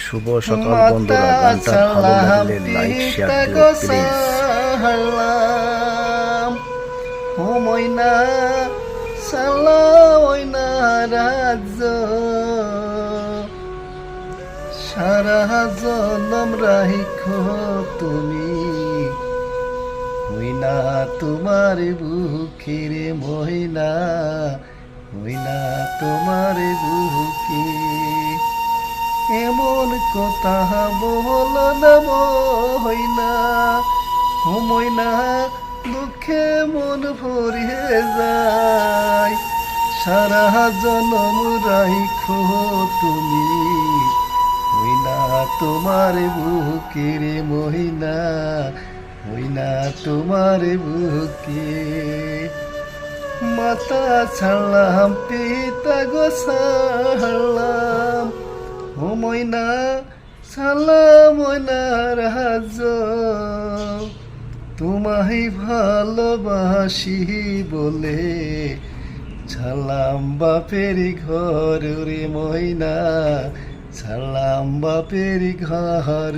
শুভ সকাল বন্ধুরা, গানটা ভালো লাগলে লাইক শেয়ার দিও প্লিজ। ও ময়না সালাওয়না রাজ্য সারা জনম রাইখো তুমি ময়না তোমার বুকের ময়না ময়না তোমার বুকে এমন কথা বল না ময়না ও ময়না দুঃখে মন ভরিয়ে যায় সারা জনম রাইখো তুমি ময়না তোমার বুকের ময়না ময়না তোমার বুকে মাতা ছাড়লাম পিতা গো ছাড়লাম ও ময়না সালাম ময়না রাজ তোমায় ভালোবাসি বলে ছাড়লাম বাপের ঘর রে ময়না ছাড়লাম বাপের ঘর।